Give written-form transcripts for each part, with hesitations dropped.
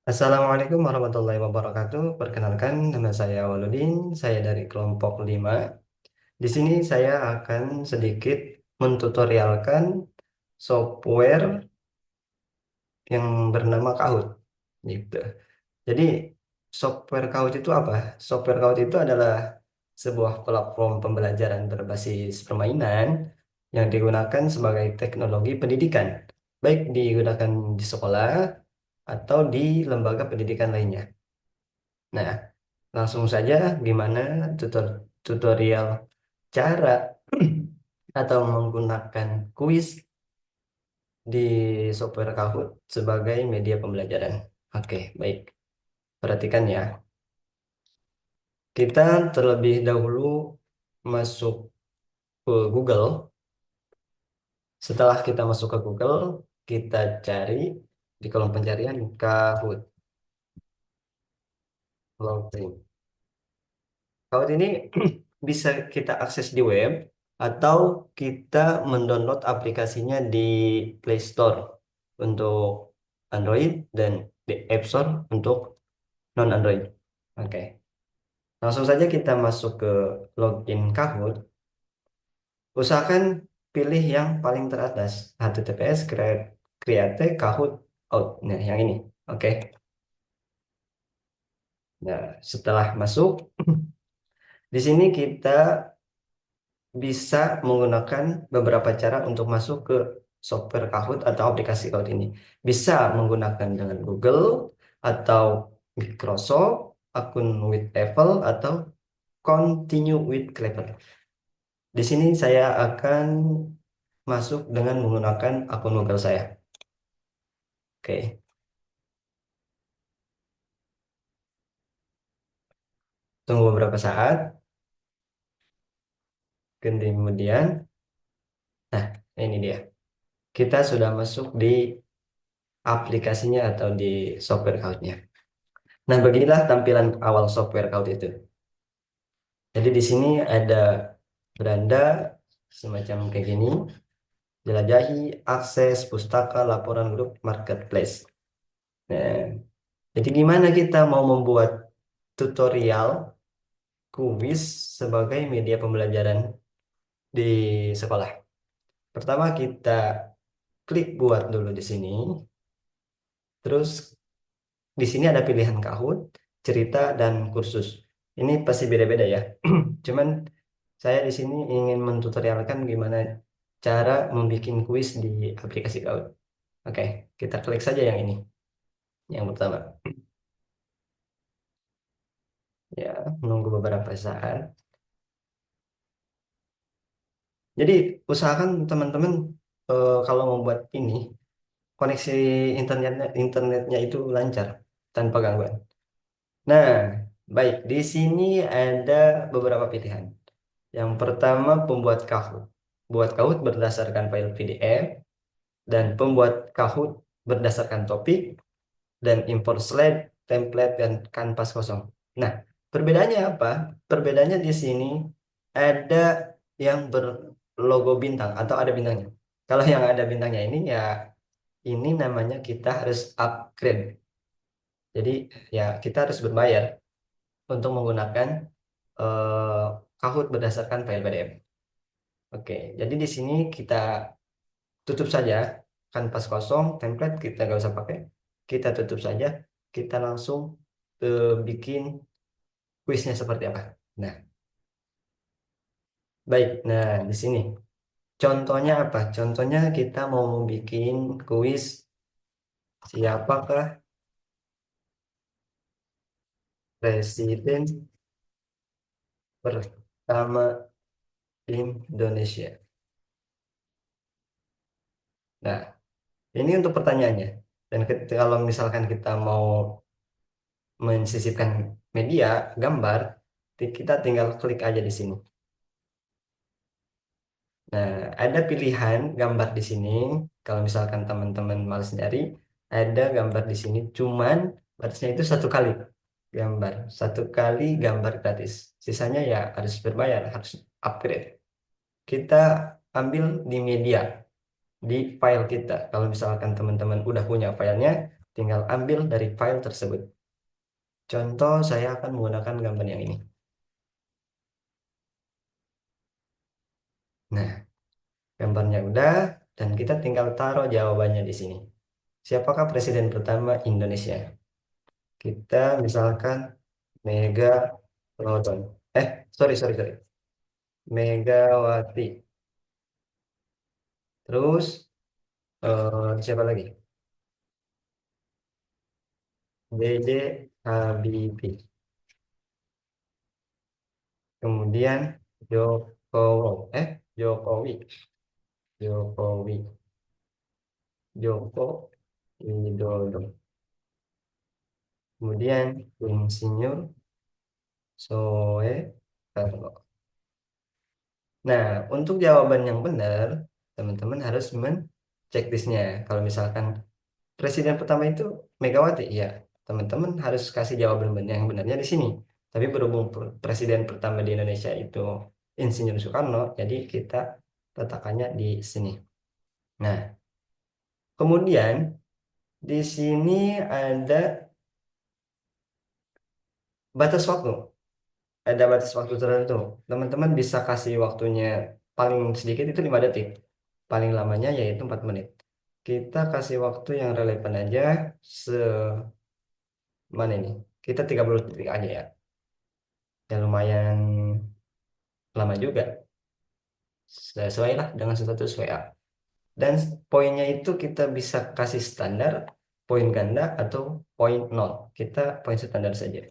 Assalamualaikum warahmatullahi wabarakatuh. Perkenalkan, nama saya Waludin. Saya dari kelompok 5. Di sini saya akan sedikit mentutorialkan software yang bernama Kahoot. Gitu. Jadi, software Kahoot itu apa? Software Kahoot itu adalah sebuah platform pembelajaran berbasis permainan yang digunakan sebagai teknologi pendidikan, baik digunakan di sekolah atau di lembaga pendidikan lainnya. Nah, langsung saja gimana tutorial cara atau menggunakan kuis di software Kahoot sebagai media pembelajaran. Oke, baik. Perhatikan ya. Kita terlebih dahulu masuk ke Google. Setelah kita masuk ke Google, kita cari di kolom pencarian Kahoot. Login. Kahoot ini bisa kita akses di web atau kita mendownload aplikasinya di Play Store untuk Android dan di App Store untuk non-Android. Oke, langsung saja kita masuk ke login Kahoot. Usahakan pilih yang paling teratas, HTTPS create Kahoot out. Nah, yang ini. Oke. Nah, setelah masuk, di sini kita bisa menggunakan beberapa cara untuk masuk ke software Kahoot atau aplikasi Kahoot ini. Bisa menggunakan dengan Google atau Microsoft, akun with Apple atau continue with Clever. Di sini saya akan masuk dengan menggunakan akun Google saya. Oke, tunggu beberapa saat. Kemudian, nah ini dia. Kita sudah masuk di aplikasinya atau di software Kahoot-nya. Nah, beginilah tampilan awal software Kahoot itu. Jadi di sini ada beranda semacam kayak gini, jelajahi, akses, pustaka, laporan grup, marketplace. Nah, jadi gimana kita mau membuat tutorial kuis sebagai media pembelajaran di sekolah? Pertama kita klik buat dulu di sini, terus di sini ada pilihan Kahoot, cerita, dan kursus. Ini pasti beda-beda ya. Cuman saya di sini ingin mentutorialkan gimana cara membuat kuis di aplikasi Kahoot. Oke, kita klik saja yang ini, yang pertama. Ya, menunggu beberapa saat. Jadi usahakan teman-teman kalau membuat ini koneksi internetnya itu lancar tanpa gangguan. Nah, baik di sini ada beberapa pilihan. Yang pertama pembuat Kahoot. Buat Kahoot berdasarkan file PDF dan pembuat Kahoot berdasarkan topik dan import slide, template dan kanvas kosong. Nah, perbedaannya apa? Perbedaannya di sini ada yang berlogo bintang atau ada bintangnya. Kalau yang ada bintangnya ini ya ini namanya kita harus upgrade. Jadi ya kita harus berbayar untuk menggunakan eh, Kahoot berdasarkan file PDF. Oke, jadi di sini kita tutup saja kanvas kosong, template kita nggak usah pakai. Kita tutup saja, kita langsung bikin kuisnya seperti apa. Nah, baik. Nah, di sini contohnya apa? Contohnya kita mau bikin kuis siapakah presiden pertama Indonesia. Nah, ini untuk pertanyaannya. Dan kalau misalkan kita mau mensisipkan media, gambar, kita tinggal klik aja di sini. Nah, ada pilihan gambar di sini. Kalau misalkan teman-teman males nyari, ada gambar di sini. Cuman batasnya itu satu kali gambar, satu kali gambar gratis. Sisanya ya harus berbayar, harus upgrade. Kita ambil di media, di file kita. Kalau misalkan teman-teman udah punya filenya, tinggal ambil dari file tersebut. Contoh, saya akan menggunakan gambar yang ini. Nah, gambarnya udah, dan kita tinggal taruh jawabannya di sini. Siapakah presiden pertama Indonesia? Kita misalkan Mega Lodon. Sorry, sorry, sorry. Megawati. Terus, siapa lagi? BJ Habibie. Kemudian Jokowi. Jokowi. Joko Widodo. Kemudian Insinyur Soekarno. Nah, untuk jawaban yang benar, teman-teman harus mencek listnya. Kalau misalkan presiden pertama itu Megawati, ya teman-teman harus kasih jawaban yang benarnya di sini. Tapi berhubung presiden pertama di Indonesia itu Insinyur Soekarno, jadi kita letakkannya di sini. Nah, kemudian di sini ada batas waktu. Ada batas waktu tertentu. Teman-teman bisa kasih waktunya paling sedikit itu 5 detik. Paling lamanya yaitu 4 menit. Kita kasih waktu yang relevan aja se mana ini? Kita 30 detik aja ya. Ya lumayan lama juga. Sesuai lah dengan status WA. Dan poinnya itu kita bisa kasih standar, poin ganda atau poin nol. Kita poin standar saja.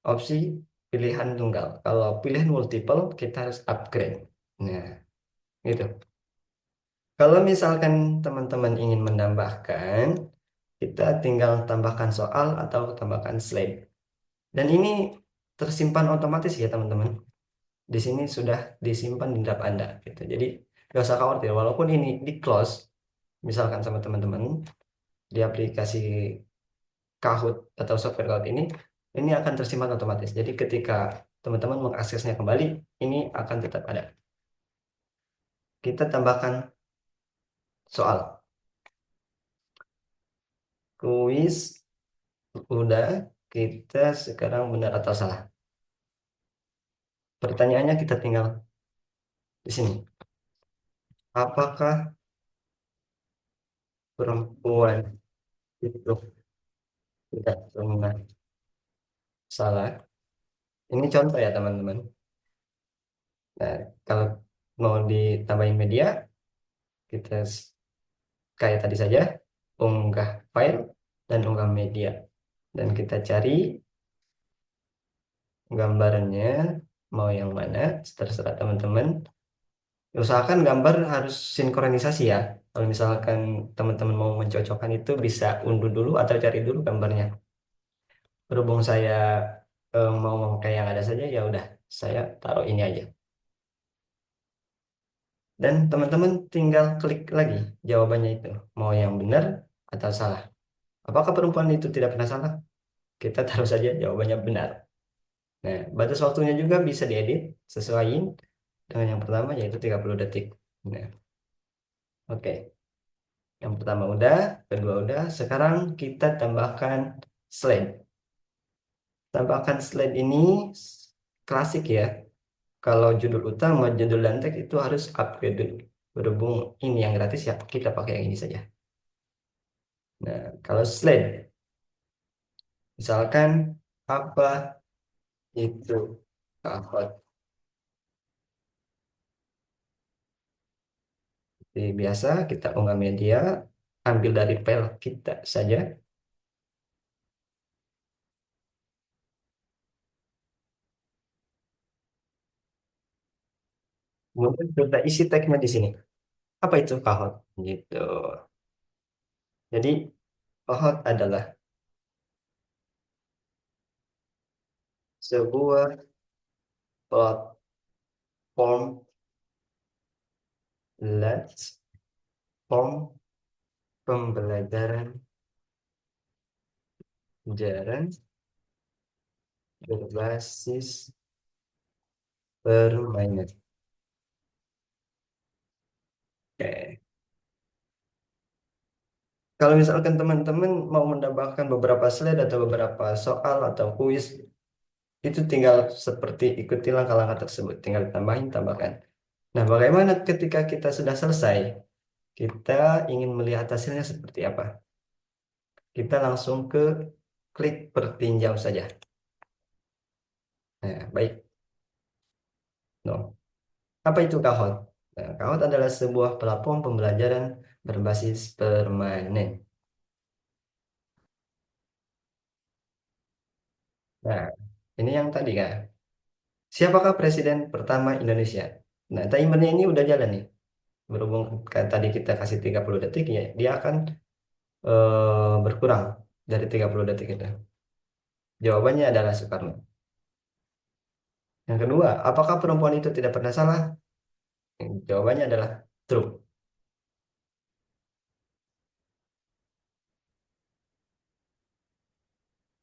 Opsi pilihan tunggal. Kalau pilihan multiple, kita harus upgrade. Nah, gitu. Kalau misalkan teman-teman ingin menambahkan, kita tinggal tambahkan soal atau tambahkan slide. Dan ini tersimpan otomatis ya teman-teman. Di sini sudah disimpan di draft Anda. Gitu. Jadi nggak usah khawatir. Walaupun ini di close, misalkan sama teman-teman di aplikasi Kahoot atau software Kahoot ini akan tersimpan otomatis. Jadi ketika teman-teman mengaksesnya kembali, ini akan tetap ada. Kita tambahkan soal. Kuis udah, kita sekarang benar atau salah. Pertanyaannya kita tinggal di sini. Apakah perempuan itu tidak pernah salah? Ini contoh ya teman-teman. Nah, kalau mau ditambahin media, kita kayak tadi saja, unggah file dan unggah media. Dan kita cari gambarnya, mau yang mana, terserah teman-teman. Usahakan gambar harus sinkronisasi ya. Kalau misalkan teman-teman mau mencocokkan itu bisa unduh dulu atau cari dulu gambarnya. Berhubung saya mau memakai yang ada saja, ya udah saya taruh ini aja. Dan teman-teman tinggal klik lagi jawabannya itu, mau yang benar atau salah. Apakah perempuan itu tidak pernah salah? Kita taruh saja jawabannya benar. Nah, batas waktunya juga bisa diedit, sesuaiin dengan yang pertama yaitu 30 detik. Nah, oke. Yang pertama udah, kedua udah. Sekarang kita tambahkan slide. Tambahkan slide ini klasik ya. Kalau judul utama, judul dan teks itu harus upgrade dulu. Berhubung ini yang gratis ya, kita pakai yang ini saja. Nah, kalau slide, misalkan apa itu Kahoot. Seperti biasa, kita unggah media, ambil dari file kita saja. Kemudian kita isi teksnya di sini. Apa itu Kahoot? Gitu. Jadi, Kahoot adalah sebuah platform platform pembelajaran jarak berbasis permainan. Oke. Kalau misalkan teman-teman mau mendapatkan beberapa slide atau beberapa soal atau kuis, itu tinggal seperti ikuti langkah-langkah tersebut, tinggal tambahin, tambahkan. Nah, bagaimana ketika kita sudah selesai, kita ingin melihat hasilnya seperti apa? Kita langsung ke klik pertinjau saja. Nah, baik. No. Apa itu Kahoot? Nah, Kahoot adalah sebuah platform pembelajaran berbasis permanen. Nah, ini yang tadi kan. Siapakah presiden pertama Indonesia? Nah, timernya ini udah jalan nih. Berhubung tadi kita kasih 30 detik ya, dia akan berkurang dari 30 detik itu. Jawabannya adalah Soekarno. Yang kedua, apakah perempuan itu tidak pernah salah? Jawabannya adalah true.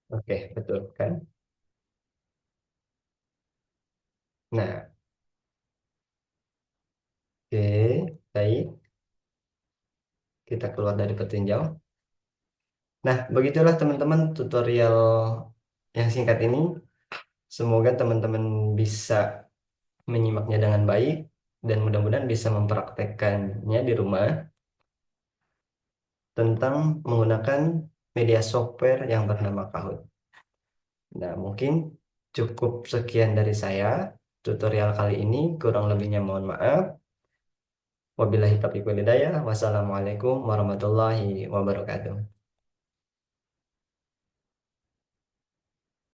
Oke, betul kan? Nah, oke, baik. Kita keluar dari petinjau. Nah, begitulah teman-teman tutorial yang singkat ini. Semoga teman-teman bisa menyimaknya dengan baik dan mudah-mudahan bisa mempraktekkannya di rumah tentang menggunakan media software yang bernama Kahoot. Nah, mungkin cukup sekian dari saya tutorial kali ini. Kurang lebihnya mohon maaf. Wabillahi taufiq wal hidayah. Wassalamualaikum warahmatullahi wabarakatuh.